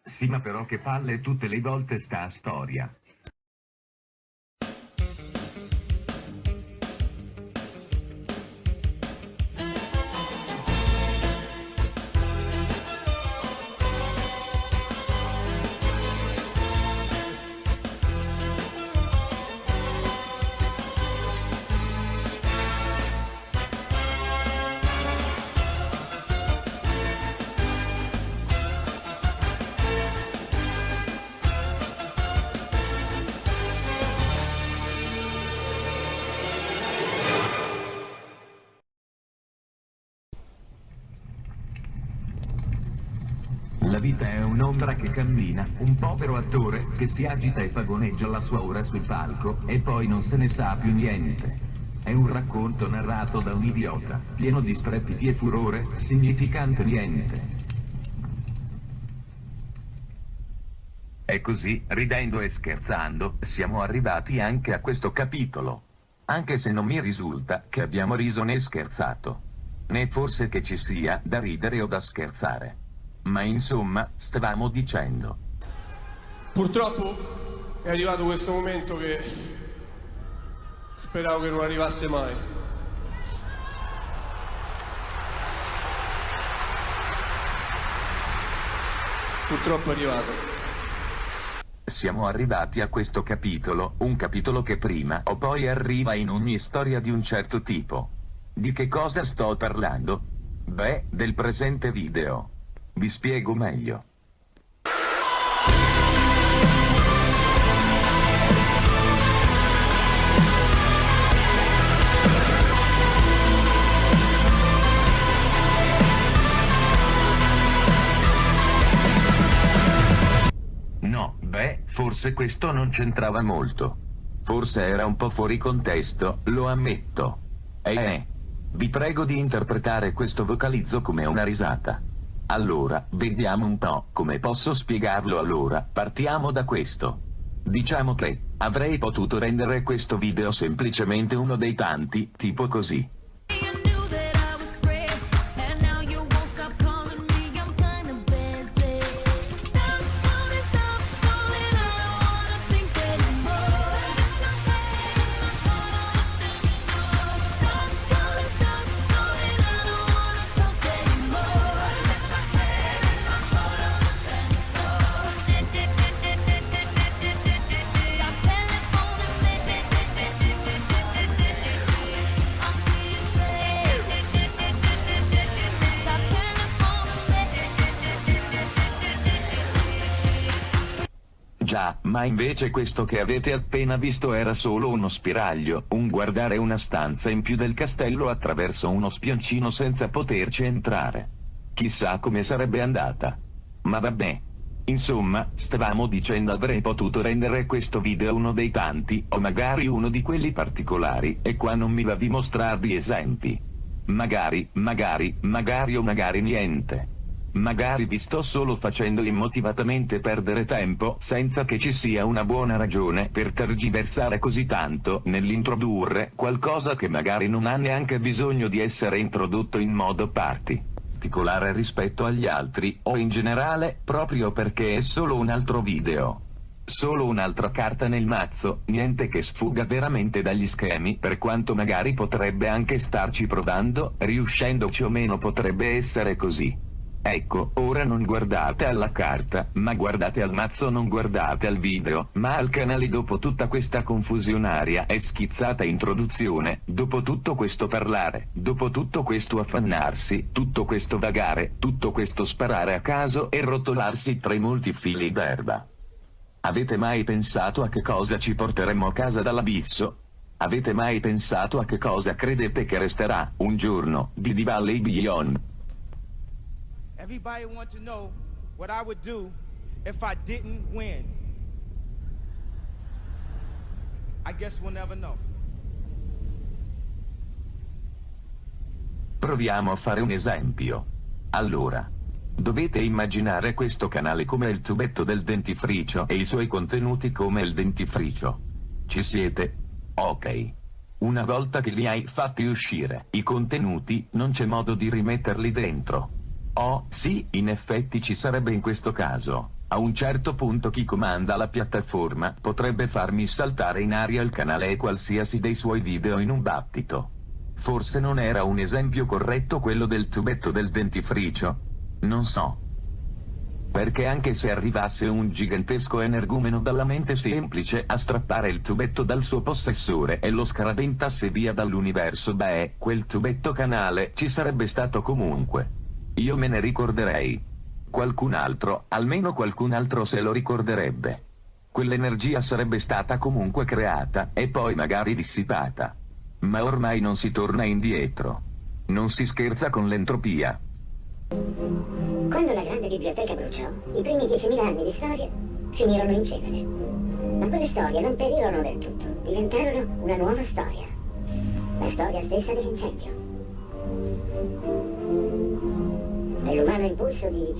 Sì, ma però che palle tutte le volte sta storia. La vita è un'ombra che cammina, un povero attore che si agita e pagoneggia la sua ora sul palco e poi non se ne sa più niente. È un racconto narrato da un idiota, pieno di strepiti e furore, significante niente. E così, ridendo e scherzando, siamo arrivati anche a questo capitolo. Anche se non mi risulta che abbiamo riso né scherzato. Né forse che ci sia da ridere o da scherzare. Ma insomma, stavamo dicendo. Purtroppo è arrivato questo momento che speravo che non arrivasse mai. Purtroppo è arrivato. Siamo arrivati a questo capitolo, un capitolo che prima o poi arriva in ogni storia di un certo tipo. Di che cosa sto parlando? Beh, del presente video. Vi spiego meglio. No, beh, forse questo non c'entrava molto. Forse era un po' fuori contesto, lo ammetto. Vi prego di interpretare questo vocalizzo come una risata. Allora, vediamo un po' come posso spiegarlo. Allora, partiamo da questo. Diciamo che avrei potuto rendere questo video semplicemente uno dei tanti, tipo così. Già, ma invece questo che avete appena visto era solo uno spiraglio, un guardare una stanza in più del castello attraverso uno spioncino senza poterci entrare. Chissà come sarebbe andata. Ma vabbè. Insomma, stavamo dicendo avrei potuto rendere questo video uno dei tanti, o magari uno di quelli particolari, e qua non mi va di mostrarvi esempi. Magari o magari niente. Magari vi sto solo facendo immotivatamente perdere tempo, senza che ci sia una buona ragione per tergiversare così tanto nell'introdurre qualcosa che magari non ha neanche bisogno di essere introdotto in modo particolare rispetto agli altri, o in generale, proprio perché è solo un altro video. Solo un'altra carta nel mazzo, niente che sfugga veramente dagli schemi, per quanto magari potrebbe anche starci provando, riuscendoci o meno potrebbe essere così. Ecco, ora non guardate alla carta, ma guardate al mazzo, non guardate al video, ma al canale. Dopo tutta questa confusionaria e schizzata introduzione, dopo tutto questo parlare, dopo tutto questo affannarsi, tutto questo vagare, tutto questo sparare a caso e rotolarsi tra i molti fili d'erba. Avete mai pensato a che cosa ci porteremo a casa dall'abisso? Avete mai pensato a che cosa credete che resterà, un giorno, di The Valley Beyond? Everybody wants to know what I would do if I didn't win. I guess we'll never know. Proviamo a fare un esempio. Allora, dovete immaginare questo canale come il tubetto del dentifricio e i suoi contenuti come il dentifricio. Ci siete? Ok. Una volta che li hai fatti uscire, i contenuti, non c'è modo di rimetterli dentro. Oh, sì, in effetti ci sarebbe in questo caso. A un certo punto chi comanda la piattaforma potrebbe farmi saltare in aria il canale e qualsiasi dei suoi video in un battito. Forse non era un esempio corretto quello del tubetto del dentifricio? Non so. Perché anche se arrivasse un gigantesco energumeno dalla mente semplice a strappare il tubetto dal suo possessore e lo scaraventasse via dall'universo, beh, quel tubetto canale ci sarebbe stato comunque. Io me ne ricorderei. Qualcun altro, almeno qualcun altro se lo ricorderebbe. Quell'energia sarebbe stata comunque creata, e poi magari dissipata. Ma ormai non si torna indietro. Non si scherza con l'entropia. Quando la grande biblioteca bruciò, i primi 10.000 anni di storia finirono in cenere. Ma quelle storie non perirono del tutto, diventarono una nuova storia. La storia stessa dell'incendio. Dell'umano impulso di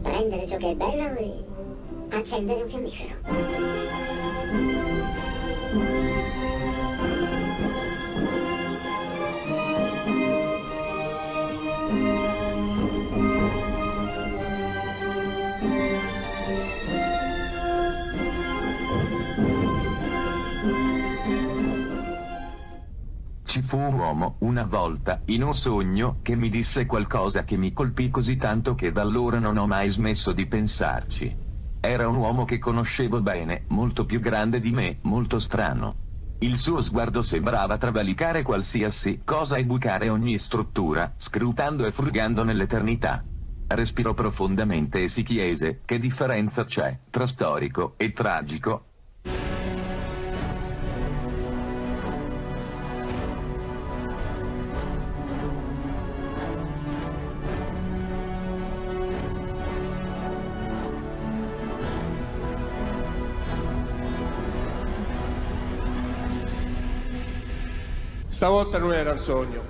prendere ciò che è bello e accendere un fiammifero. Ci fu un uomo, una volta, in un sogno, che mi disse qualcosa che mi colpì così tanto che da allora non ho mai smesso di pensarci. Era un uomo che conoscevo bene, molto più grande di me, molto strano. Il suo sguardo sembrava travalicare qualsiasi cosa e bucare ogni struttura, scrutando e frugando nell'eternità. Respirò profondamente e si chiese: che differenza c'è tra storico e tragico? Stavolta non era un sogno,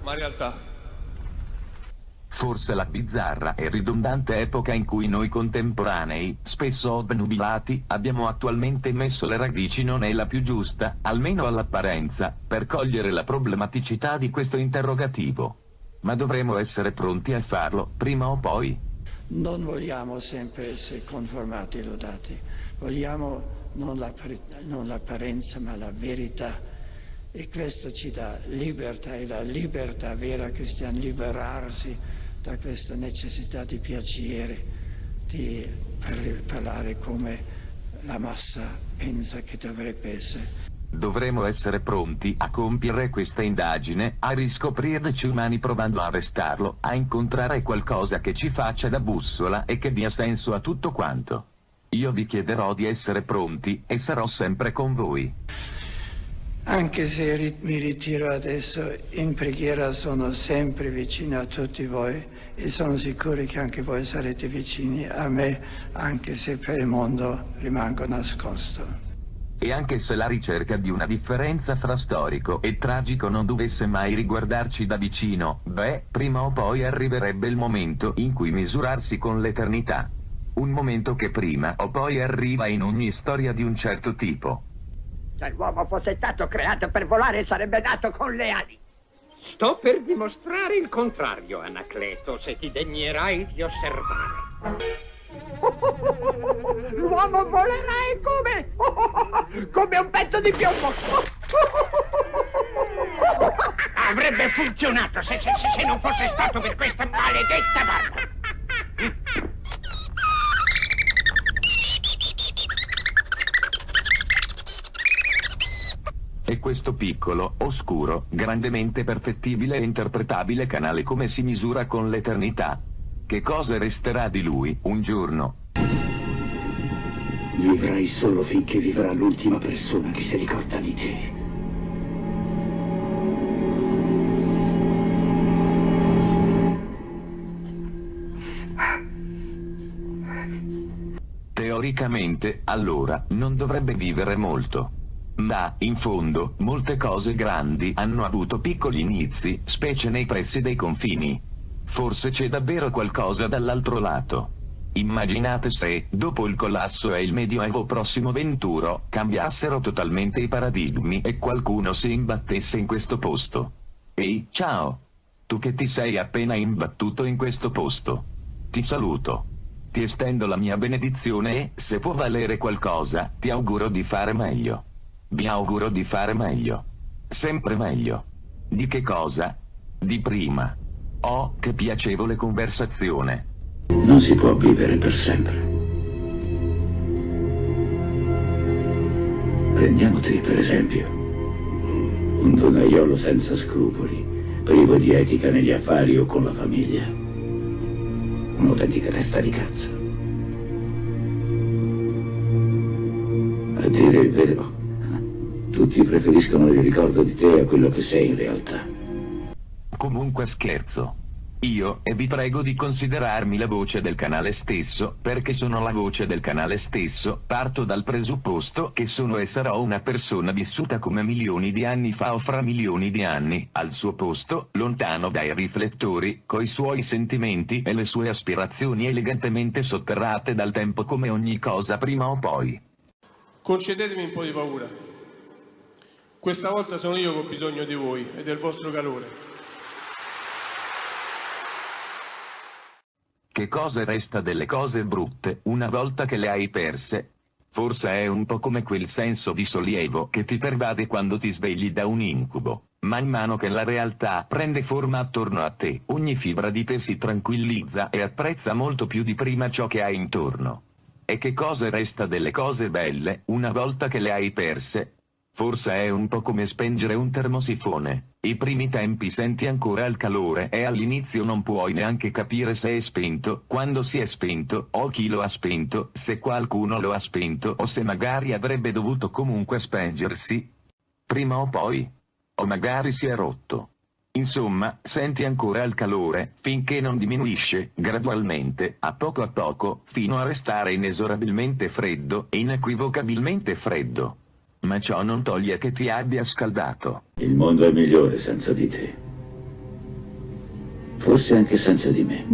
ma realtà. Forse la bizzarra e ridondante epoca in cui noi contemporanei, spesso obnubilati, abbiamo attualmente messo le radici non è la più giusta, almeno all'apparenza, per cogliere la problematicità di questo interrogativo. Ma dovremo essere pronti a farlo, prima o poi. Non vogliamo sempre essere conformati e lodati, vogliamo non l'apparenza ma la verità. E questo ci dà libertà, e la libertà vera cristiana, liberarsi da questa necessità di piacere, di parlare come la massa pensa che dovrebbe essere. Dovremo essere pronti a compiere questa indagine, a riscoprirci umani provando a arrestarlo, a incontrare qualcosa che ci faccia da bussola e che dia senso a tutto quanto. Io vi chiederò di essere pronti, e sarò sempre con voi. Anche se mi ritiro adesso, in preghiera sono sempre vicino a tutti voi e sono sicuro che anche voi sarete vicini a me, anche se per il mondo rimango nascosto. E anche se la ricerca di una differenza fra storico e tragico non dovesse mai riguardarci da vicino, beh, prima o poi arriverebbe il momento in cui misurarsi con l'eternità. Un momento che prima o poi arriva in ogni storia di un certo tipo. Se l'uomo fosse stato creato per volare sarebbe nato con le ali. Sto per dimostrare il contrario, Anacleto, se ti degnerai di osservare. L'uomo volerà come? Come un pezzo di piombo. Avrebbe funzionato se non fosse stato per questa maledetta barba. E questo piccolo, oscuro, grandemente perfettibile e interpretabile canale come si misura con l'eternità? Che cosa resterà di lui, un giorno? Vivrai solo finché vivrà l'ultima persona che si ricorda di te. Teoricamente, allora, non dovrebbe vivere molto. Ma, in fondo, molte cose grandi hanno avuto piccoli inizi, specie nei pressi dei confini. Forse c'è davvero qualcosa dall'altro lato. Immaginate se, dopo il collasso e il Medioevo prossimo venturo, cambiassero totalmente i paradigmi e qualcuno si imbattesse in questo posto. Ehi, ciao! Tu che ti sei appena imbattuto in questo posto. Ti saluto. Ti estendo la mia benedizione e, se può valere qualcosa, ti auguro di fare meglio. Vi auguro di fare meglio. Sempre meglio. Di che cosa? Di prima. Oh, che piacevole conversazione. Non si può vivere per sempre. Prendiamo te, per esempio. Un donaiolo senza scrupoli, privo di etica negli affari o con la famiglia. Un'autentica testa di cazzo. A dire il vero, tutti preferiscono il ricordo di te a quello che sei in realtà. Comunque scherzo. Io, e vi prego di considerarmi la voce del canale stesso, perché sono la voce del canale stesso, parto dal presupposto che sono e sarò una persona vissuta come milioni di anni fa o fra milioni di anni, al suo posto, lontano dai riflettori, coi suoi sentimenti e le sue aspirazioni elegantemente sotterrate dal tempo come ogni cosa prima o poi. Concedetemi un po' di paura. Questa volta sono io che ho bisogno di voi e del vostro calore. Che cosa resta delle cose brutte una volta che le hai perse? Forse è un po' come quel senso di sollievo che ti pervade quando ti svegli da un incubo. Man mano che la realtà prende forma attorno a te, ogni fibra di te si tranquillizza e apprezza molto più di prima ciò che hai intorno. E che cosa resta delle cose belle una volta che le hai perse? Forse è un po' come spengere un termosifone. I primi tempi senti ancora il calore e all'inizio non puoi neanche capire se è spento, quando si è spento, o chi lo ha spento, se qualcuno lo ha spento o se magari avrebbe dovuto comunque spengersi. Prima o poi. O magari si è rotto. Insomma, senti ancora il calore, finché non diminuisce, gradualmente, a poco, fino a restare inesorabilmente freddo, inequivocabilmente freddo. Ma ciò non toglie che ti abbia scaldato. Il mondo è migliore senza di te. Forse anche senza di me.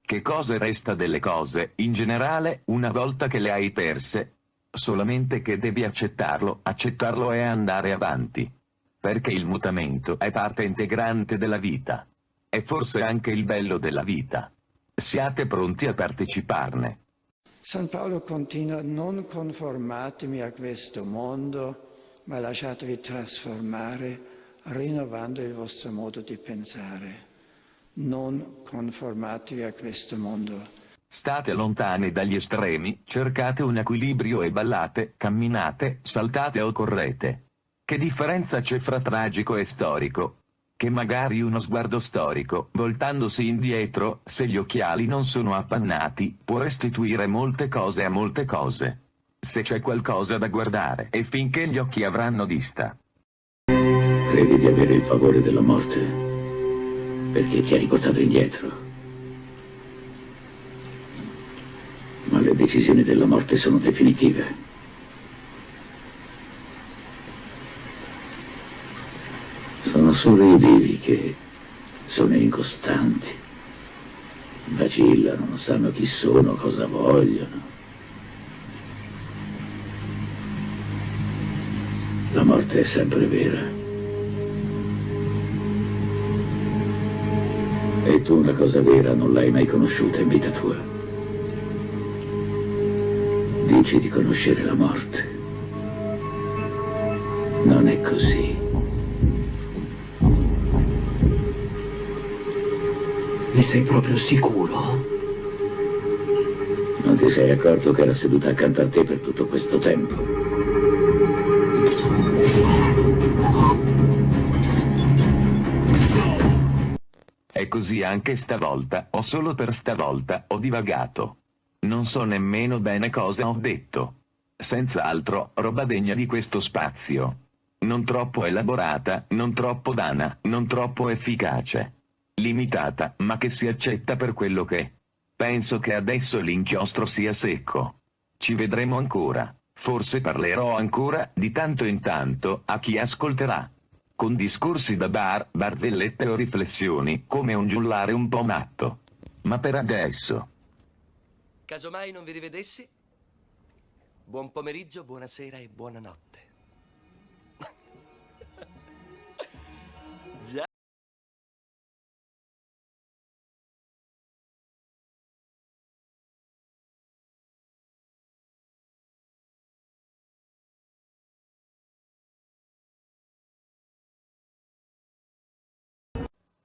Che cosa resta delle cose, in generale, una volta che le hai perse? Solamente che devi accettarlo e andare avanti. Perché il mutamento è parte integrante della vita. È forse anche il bello della vita. Siate pronti a parteciparne. San Paolo continua: non conformatevi a questo mondo, ma lasciatevi trasformare, rinnovando il vostro modo di pensare. Non conformatevi a questo mondo. State lontani dagli estremi, cercate un equilibrio e ballate, camminate, saltate o correte. Che differenza c'è fra tragico e storico? Che magari uno sguardo storico, voltandosi indietro, se gli occhiali non sono appannati, può restituire molte cose a molte cose. Se c'è qualcosa da guardare e finché gli occhi avranno vista. Credi di avere il favore della morte? Perché ti ha riportato indietro. Ma le decisioni della morte sono definitive. Sono solo i vivi che sono incostanti, vacillano, non sanno chi sono, cosa vogliono. La morte è sempre vera. E tu una cosa vera non l'hai mai conosciuta in vita tua. Dici di conoscere la morte. Non è così. Ne sei proprio sicuro? Non ti sei accorto che era seduta accanto a te per tutto questo tempo? È così anche stavolta, o solo per stavolta, ho divagato. Non so nemmeno bene cosa ho detto. Senz'altro, roba degna di questo spazio. Non troppo elaborata, non troppo dana, non troppo efficace. Limitata, ma che si accetta per quello che è. Penso che adesso l'inchiostro sia secco. Ci vedremo ancora. Forse parlerò ancora, di tanto in tanto, a chi ascolterà. Con discorsi da bar, barzellette o riflessioni, come un giullare un po' matto. Ma per adesso. Casomai non vi rivedessi, buon pomeriggio, buonasera e buonanotte.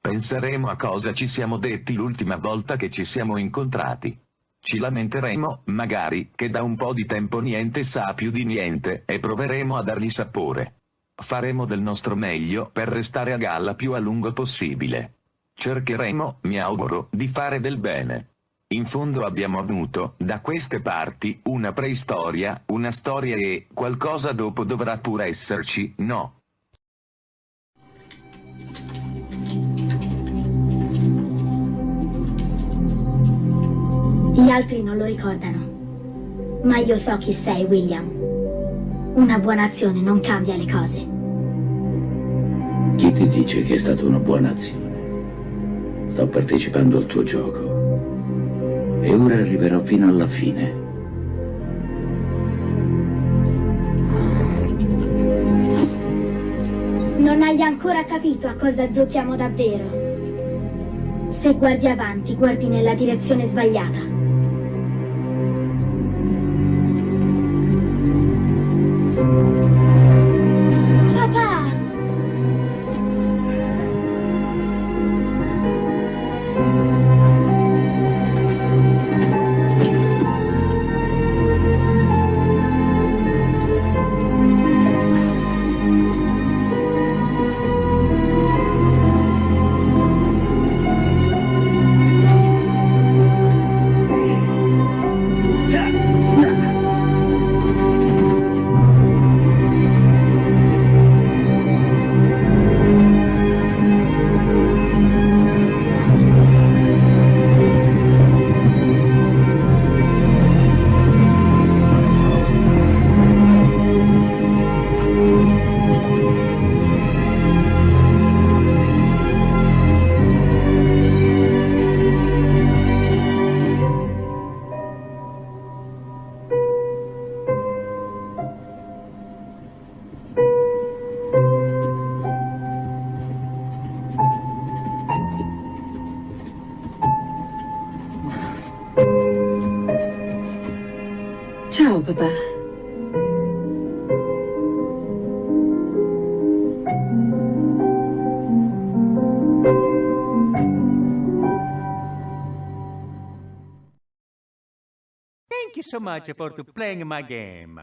Penseremo a cosa ci siamo detti l'ultima volta che ci siamo incontrati. Ci lamenteremo, magari, che da un po' di tempo niente sa più di niente, e proveremo a dargli sapore. Faremo del nostro meglio per restare a galla più a lungo possibile. Cercheremo, mi auguro, di fare del bene. In fondo abbiamo avuto, da queste parti, una preistoria, una storia e qualcosa dopo dovrà pure esserci, no? Gli altri non lo ricordano, ma io so chi sei, William. Una buona azione non cambia le cose. Chi ti dice che è stata una buona azione? Sto partecipando al tuo gioco. E ora arriverò fino alla fine. Non hai ancora capito a cosa giochiamo davvero. Se guardi avanti, guardi nella direzione sbagliata. Papà! Ciao papà. Thank you so much for playing my game.